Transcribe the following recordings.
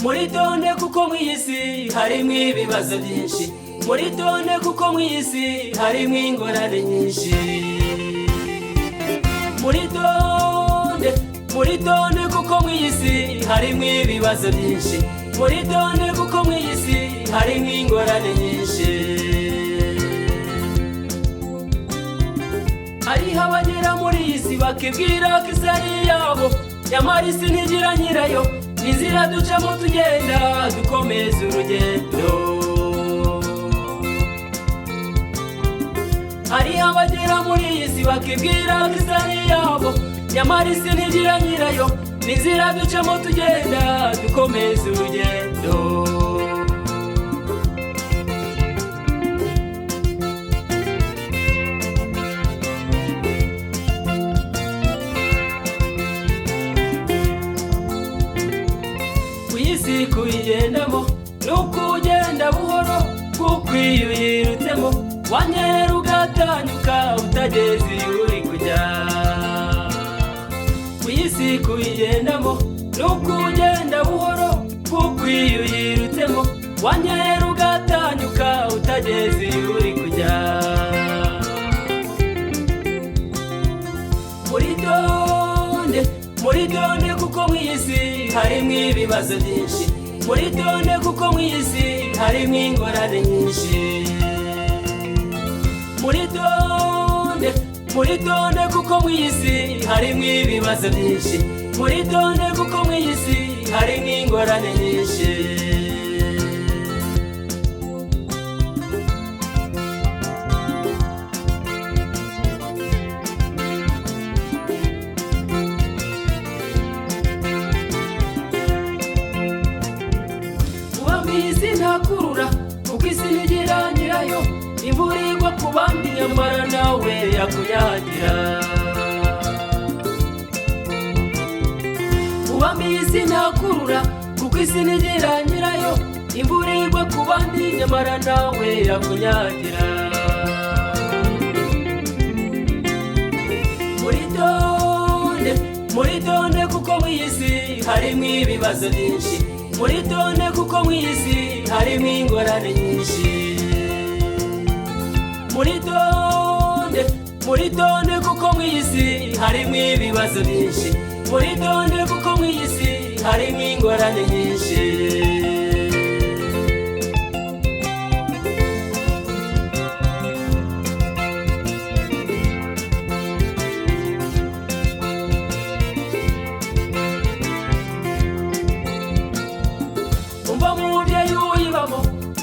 muritonde kuko mw'isi harimo ibibazo byinshi, muritonde kuko mw'isi harimo ingorane nyinshi. Muritonde kuko mw'isi harimo ibibazo byinshi, muritonde kuko mw'isi harimo ingorane nyinshi. Hariho abagera muri iyi si bakibwira ko isi ari iyabo, nyamara isi ntigira nyirayo, n'inzira ducamo tugenda dukomeza urugendo. Hariho abagera muri iyi si bakibwira ko isi ari iyabo, nyamara isi ntigira nyirayo, n'inzira ducamo tugenda dukomeza urugendo. Kw'isi kuyigendamo nuko ugenda buhoro, kuko iyo uyirutsemo wanyera ugatanyuka utageze iyo uri kujya. Kw'isi kuyigendamo nuko ugenda buhoro, kuko iyo uyirutsemo wanyera ugatanyuka utageze iyo uri kujya. Muritonde kuko mw'isi harimo ibibazo byinshi, muritonde kuko mw'isi harimo ingorane nyinshi. Muritonde kuko mw'isi harimo ibibazo byinshi, muritonde kuko mw'isi harimo ingorane nyinshi. Isi ntakurura kuko isi ntigira nyirayo, imvura igwa ku bandi nyamara nawe yakunyagira. Isi ntakurura kuko isi ntigira nyirayo, imvura igwa ku bandi nyamara nawe yakunyagira. Muritonde kuko mw'isi harimo ibibazo byinshi, muritonde kuko mw'isi harimo ingorane nyinshi. Muritonde kuko mw'isi harimo ibibazo byinshi, muritonde kuko mw'isi harimo ingorane nyinshi.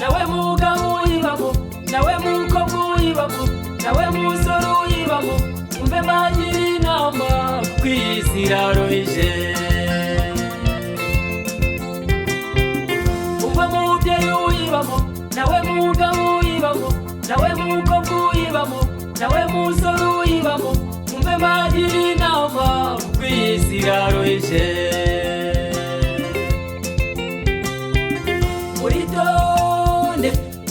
Nawe mugabo uyibamo, nawe mukobwa uyibamo, nawe musore uyibamo, umve mbagira inama kuko iyi si iraruhije. Umva mubyeyi uyibamo, nawe mugabo uyibamo, nawe mukobwa uyibamo, nawe musore uyibamo, umve mbagira inama kuko iyi si iraruhije.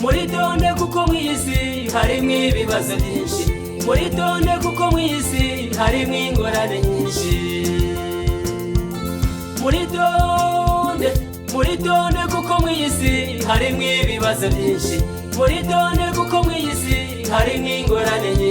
Muritonde kuko mw'isi harimo ibibazo byinshi, muritonde kuko mw'isi harimo ingorane nyinshi. Muritonde kuko mw'isi harimo ibibazo byinshi, muritonde kuko mw'isi harimo ingorane nyinshi.